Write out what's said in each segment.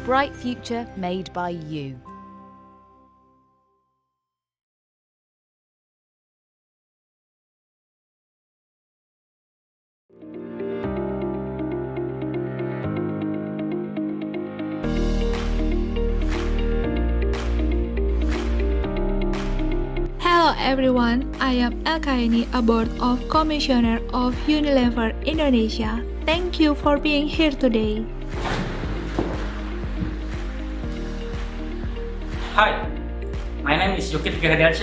bright future made by you. Hello everyone, I am Elkaeni, a board of commissioner of Unilever Indonesia. Thank you for being here today. Hi, my name is Yocky Tegar H.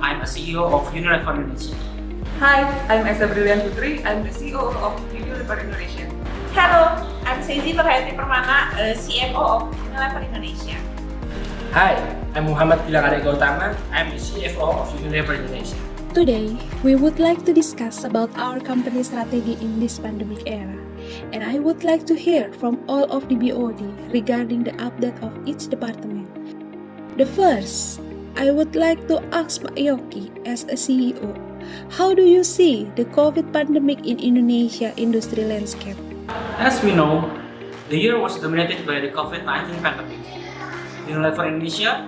I'm a CEO of Unilever Indonesia. Hi, I'm Esha Putri. I'm the CEO of Unilever Indonesia. Hello, I'm Shezy Permana, CFO of Unilever Indonesia. Hi, I'm Gilang. I'm the CFO of Unilever Indonesia. Today, we would like to discuss about our company strategy in this pandemic era. And I would like to hear from all of the BOD regarding the update of each department. The first, I would like to ask Pak Yocky as a CEO, how do you see the COVID pandemic in Indonesia industry landscape? As we know, the year was dominated by the COVID-19 pandemic. Unilever Indonesia,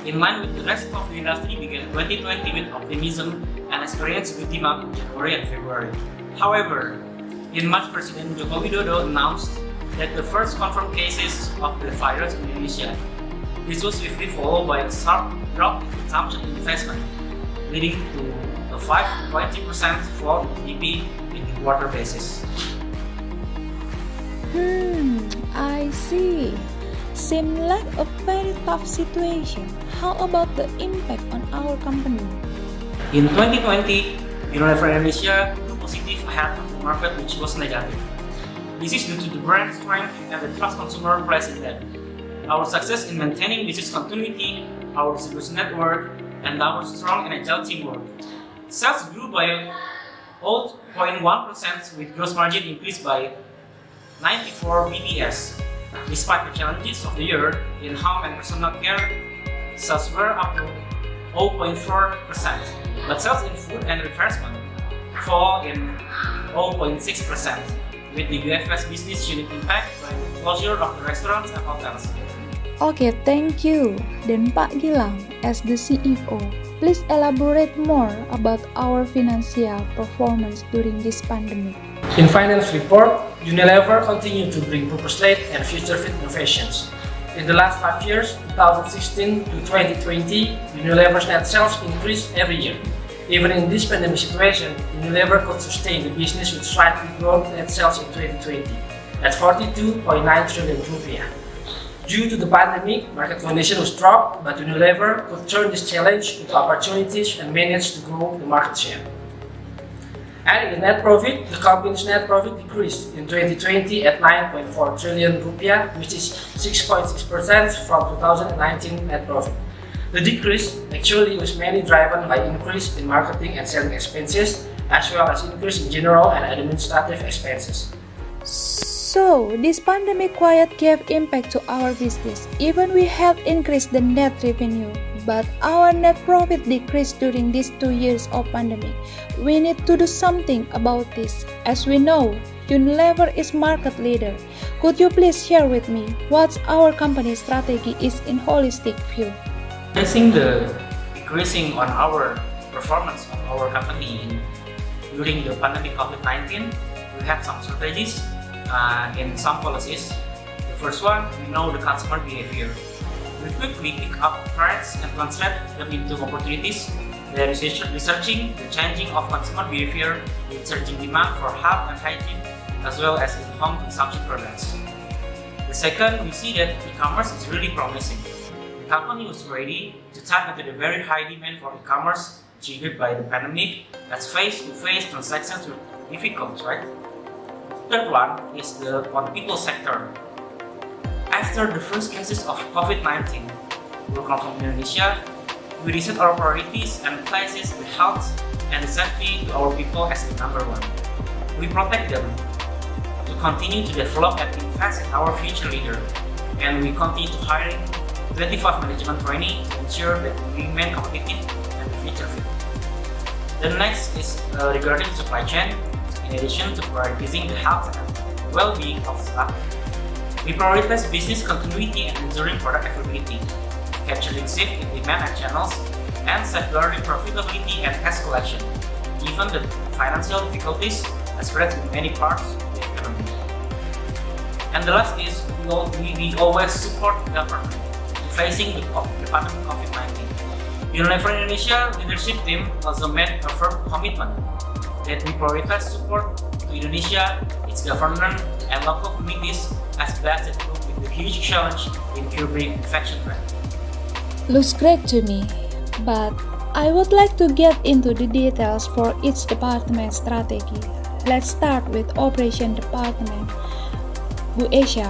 in line with the rest of the industry, began 2020 with optimism and experienced good demand in January and February. However, in March, President Joko Widodo announced that the first confirmed cases of the virus in Indonesia. This was swiftly followed by a sharp drop in consumption and investment, leading to a 5.3% fall in GDP in the quarter basis. I see. Seems like a very tough situation. How about the impact on our company? In 2020, Unilever Indonesia grew positive ahead of the market, which was negative. This is due to the brand strength and the trust consumer place in them. Our success in maintaining business continuity, our distribution network, and our strong and agile teamwork. Sales grew by 0.1% with gross margin increased by 94 bps. Despite the challenges of the year in home and personal care, sales were up to 0.4%, but sales in food and refreshment fall in 0.6%, with the UFS business unit impact by the closure of the restaurants and hotels. Okay, thank you. Then Pak Gilang, as the CEO, please elaborate more about our financial performance during this pandemic. In finance report, Unilever continued to bring purpose-led and future-fit innovations. In the last 5 years, 2016 to 2020, Unilever's net sales increased every year. Even in this pandemic situation, Unilever could sustain the business with slightly growth net sales in 2020 at 42.9 trillion rupiah. Due to the pandemic, market condition was dropped, but Unilever could turn this challenge into opportunities and managed to grow the market share. And in the net profit, the company's net profit decreased in 2020 at 9.4 trillion rupiah, which is 6.6% from 2019 net profit. The decrease actually was mainly driven by increase in marketing and selling expenses, as well as increase in general and administrative expenses. So, this pandemic quite gave impact to our business. Even we have increased the net revenue, but our net profit decreased during these 2 years of pandemic. We need to do something about this. As we know, Unilever is market leader. Could you please share with me what our company strategy is in holistic view? Addressing the decreasing on our performance of our company during the pandemic COVID-19, we have some strategies in some policies. The first one, we know the customer behavior. We quickly pick up trends and translate them into opportunities. They are researching the changing of consumer behavior with surging demand for health and hygiene, as well as in home consumption products. The second, we see that e-commerce is really promising. The company was ready to tap into the very high demand for e-commerce triggered by the pandemic, as face-to-face transactions were difficult, right? Third one is on the people sector. After the first cases of COVID-19 will come from Indonesia, we reset our priorities and places the health and the safety to our people as the number one. We protect them to continue to develop and invest in our future leader, and we continue to hiring 25 management training to ensure that we remain competitive and future fit. The next is regarding supply chain. In addition to prioritizing the health and well-being of staff, We prioritize business continuity and ensuring product availability, capturing shift in demand and channels, and safeguarding profitability and cash collection, given the financial difficulties experienced in many parts of the economy. And the last is, we always support government in facing the pandemic COVID-19. Unilever Indonesia leadership team also made a firm commitment that we prioritize support to Indonesia, its government, and local communities as best as cope with the huge challenge in curbing infection rate. Looks great to me, but I would like to get into the details for each department strategy. Let's start with Operation Department. Bu Esha,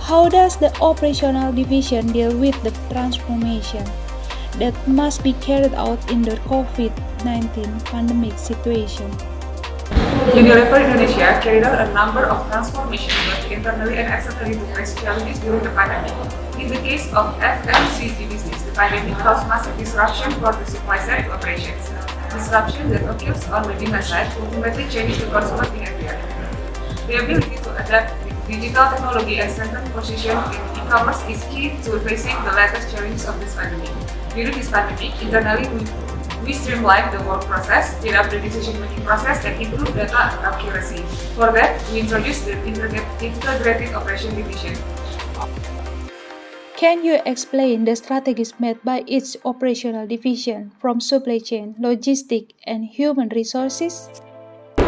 how does the operational division deal with the transformation that must be carried out in the COVID-19 pandemic situation? Unilever Indonesia carried out a number of transformations both internally and externally to face challenges during the pandemic. In the case of FMCG business, the pandemic caused massive disruption for the supply side operations. Disruption that occurs on the demand side ultimately changes the consumer behavior. The ability to adapt with digital technology and strengthen position in e-commerce is key to facing the latest challenges of this pandemic. During this pandemic, internally we streamlined the work process, speed up the decision-making process, and improve data accuracy. For that, we introduced the Integrated Operation Division. Can you explain the strategies made by each operational division from supply chain, logistics, and human resources?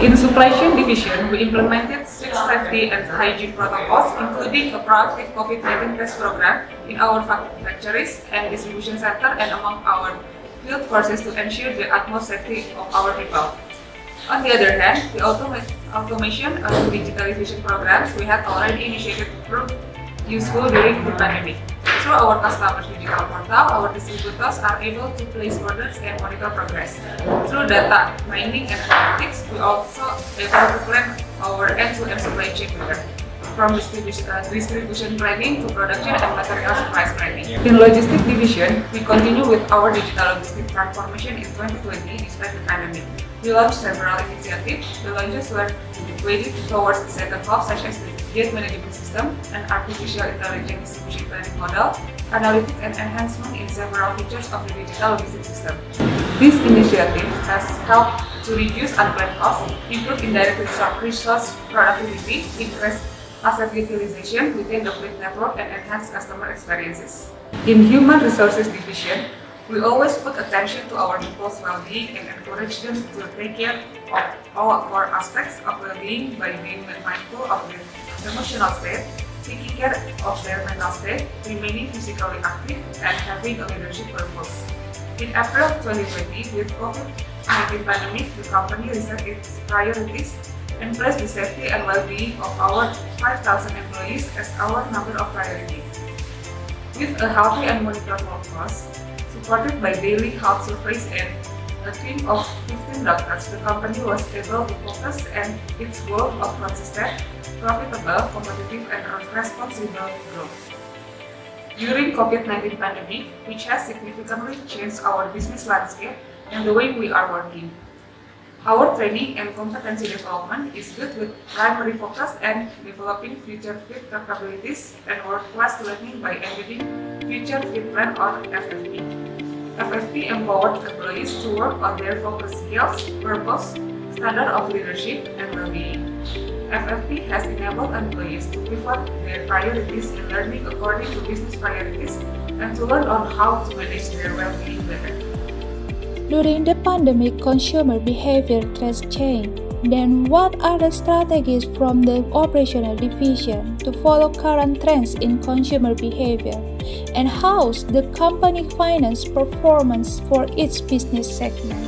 In supply chain division, we implemented strict safety and hygiene protocols, including a proactive COVID-19 test program in our factories and distribution center and among our field forces to ensure the utmost safety of our people. On the other hand, the automation and digitalization programs we had already initiated proved useful during the pandemic. Through our customers' digital portal, our distributors are able to place orders and monitor progress. Through data mining and analytics, we also able to plan our end-to-end supply chain better, from distribution planning to production and material supply planning. In logistics division, we continue with our digital logistics transformation in 2020 despite the pandemic. We launched several initiatives. The launches were weighted towards the second half, such as the gate management system and artificial intelligence distribution planning model, analytics and enhancement in several features of the digital logistics system. This initiative has helped to reduce unplanned costs, improve indirect resource productivity, increase asset utilization within the fleet network, and enhance customer experiences. In human resources division, we always put attention to our people's well-being and encourage them to take care of all core aspects of well-being by being mindful of their emotional state, taking care of their mental state, remaining physically active, and having a leadership purpose. In April 2020, with COVID-19 pandemic, the company reset its priorities and placed the safety and well-being of our 5,000 employees as our number of priority. With a healthy and monitored workforce, supported by daily health surveys and a team of 15 doctors, the company was able to focus on its goal of consistent, profitable, competitive, and responsible growth. During COVID-19 pandemic, which has significantly changed our business landscape and the way we are working, our training and competency development is good with primary focus and developing future-fit capabilities and world-class learning by embedding future-fit plan or FFP. FFP empowered employees to work on their focus skills, purpose, standard of leadership, and well-being. FFP has enabled employees to pivot their priorities in learning according to business priorities and to learn on how to manage their well-being better. During the pandemic, consumer behavior trends changed. Then what are the strategies from the operational division to follow current trends in consumer behavior? And how's the company finance performance for each business segment?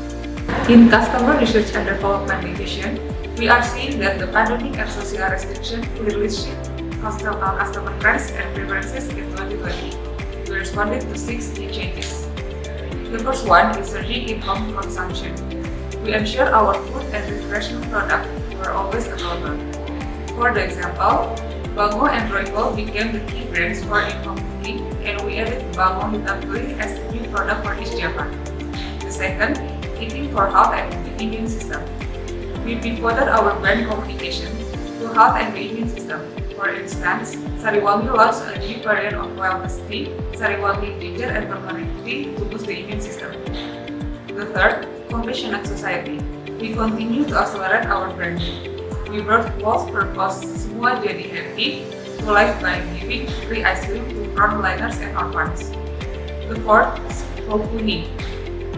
In customer research and development division, we are seeing that the pandemic and social restriction clearly shift customer trends and preferences in 2020. We responded to 6 key changes. The first one is surging in home consumption. We ensure our food and refreshment products were always available. For the example, Bango and Royco became the key brands for in-home cooking, and we added Bango Hitam Puri as a new product for East Java. The second, eating for health and the immune system. We pivoted our brand communication to health and the immune system. For instance, Sariwangi launched a new variant of wellness tea, Sariwangi Ginger and Turmeric tea, to boost the immune system. The third, compassionate society. We continue to accelerate our branding. We brought false purpose Semua Jadi Happy to life by giving free ice cream to frontliners and orphans. The fourth, Kuning.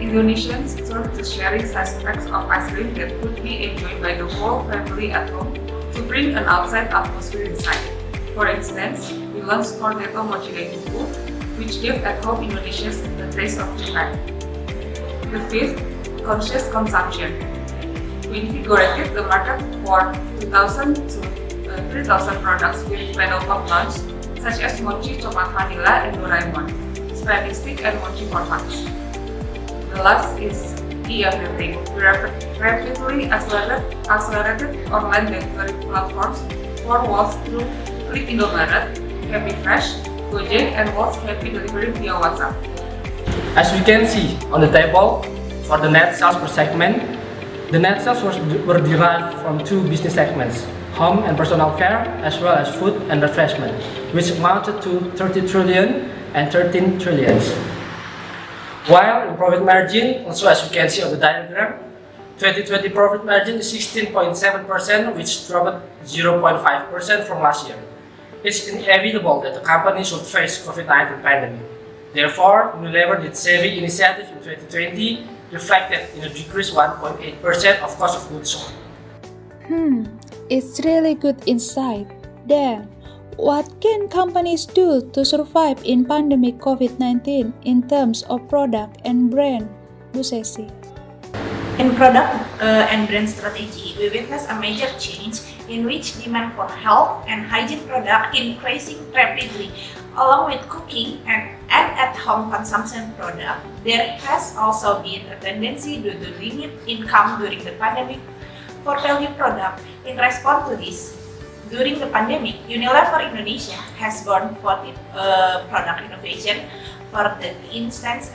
Indonesians turn to sharing such packs of ice cream that could be enjoyed by the whole family at home to bring an outside atmosphere inside. For instance, we launched Cornetto Mochi Kuku, which gave at-home Indonesians the taste of Japan. The fifth, conscious consumption. We invigorated the market for 2,000 to 3,000 products with pedal pop launch, such as Mochi Coklat Vanilla and Doraemon, Spanish Stick and Mochi for Fans. The last is e-everything. We rapidly accelerated online delivery platforms for Walls through Klik Indomaret, Happy Fresh, Gojek, and Walls Happy Delivery via WhatsApp. As we can see on the table, for the net sales per segment, the net sales were derived from two business segments, home and personal care, as well as food and refreshment, which amounted to 30 trillion and 13 trillions. While in profit margin, also as you can see on the diagram, 2020 profit margin is 16.7%, which dropped 0.5% from last year. It's inevitable that the company should face COVID-19 pandemic. Therefore, Unilever did saving initiative in 2020 reflected in a decrease 1.8% of cost of goods sold. It's really good insight. Then, what can companies do to survive in pandemic COVID-19 in terms of product and brand? Bu Shezy. In product and brand strategy, we witnessed a major change in which demand for health and hygiene product increasing rapidly. Along with cooking and at-home consumption product, there has also been a tendency due to limited income during the pandemic for value product. In response to this, during the pandemic, Unilever Indonesia has gone for the product innovation. For the instance,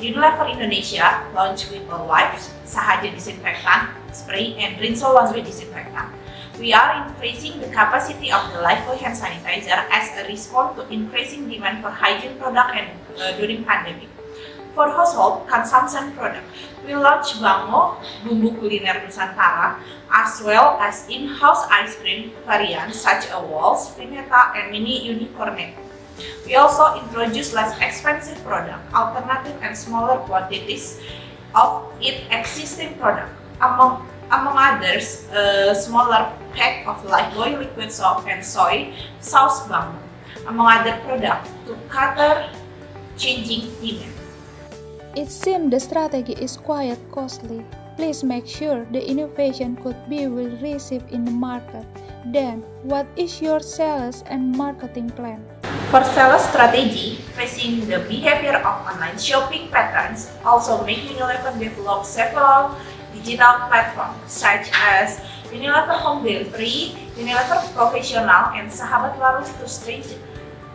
Unilever Indonesia launched Wipol Wipes, Sahaja Disinfectant Spray, and Rinso Laundry Disinfectant. We are increasing the capacity of the Lifebuoy hand sanitizer as a response to increasing demand for hygiene product and during pandemic. For household consumption product, we launched Bango, Bumbu Kuliner Nusantara, as well as in-house ice cream variants such as Walls, Vineta, and Mini Unicornet. We also introduced less expensive product, alternative and smaller quantities of its existing product. Among others, a smaller pack of Lifebuoy liquid soap and soy sauce Bango, among other products, to cater changing demand. It seems the strategy is quite costly. Please make sure the innovation could be well received in the market. Then, what is your sales and marketing plan? For sales strategy, facing the behavior of online shopping patterns, also make Unilever develop several digital platforms such as Unilever Home Delivery, Unilever Professional, and Sahabat Larus to strengthen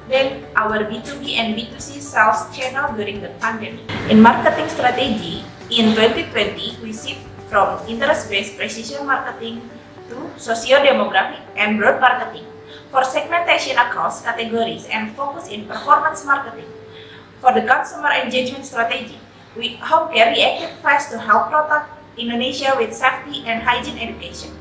then our B2B and B2C sales channel during the pandemic. In marketing strategy, in 2020, we shift from interest-based precision marketing to socio-demographic and broad marketing for segmentation across categories and focus in performance marketing. For the consumer engagement strategy, Home Care reacted fast to help protect Indonesia with safety and hygiene education.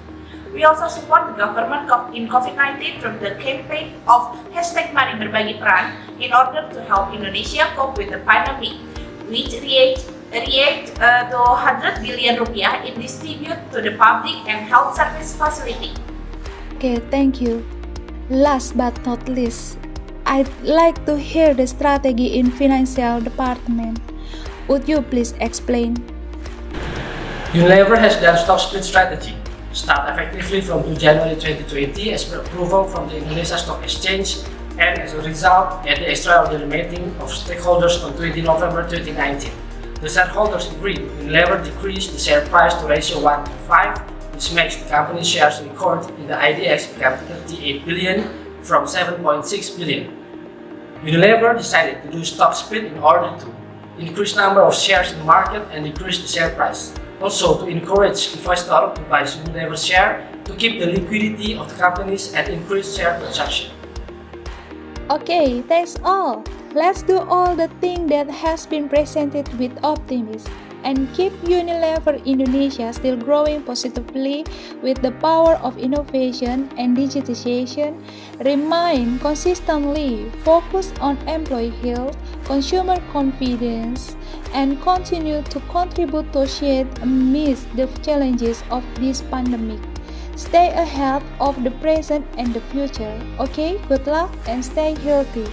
We also support the government in COVID-19 through the campaign of #MariBerbagiPeran in order to help Indonesia cope with the pandemic, which reached to 100 billion rupiah in distribute to the public and health service facility. Okay, thank you. Last but not least, I'd like to hear the strategy in financial department. Would you please explain? Unilever has done stock split strategy, start effectively from 2 January 2020 as per approval from the Indonesia Stock Exchange, and as a result at the extraordinary meeting of stakeholders on 20 November 2019. The shareholders agreed Unilever decreased the share price to ratio 1 to 5, which makes the company's shares record in the IDX become 38 billion from 7.6 billion. Unilever decided to do stock split in order to increase number of shares in the market and decrease the share price. Also, to encourage investors to buy Unilever share to keep the liquidity of the companies and increase share transaction. Okay, thanks all. Let's do all the things that has been presented with optimism and keep Unilever Indonesia still growing positively with the power of innovation and digitization, remain consistently focused on employee health, consumer confidence, and continue to contribute to shade amidst the challenges of this pandemic. Stay ahead of the present and the future. Okay, good luck and stay healthy.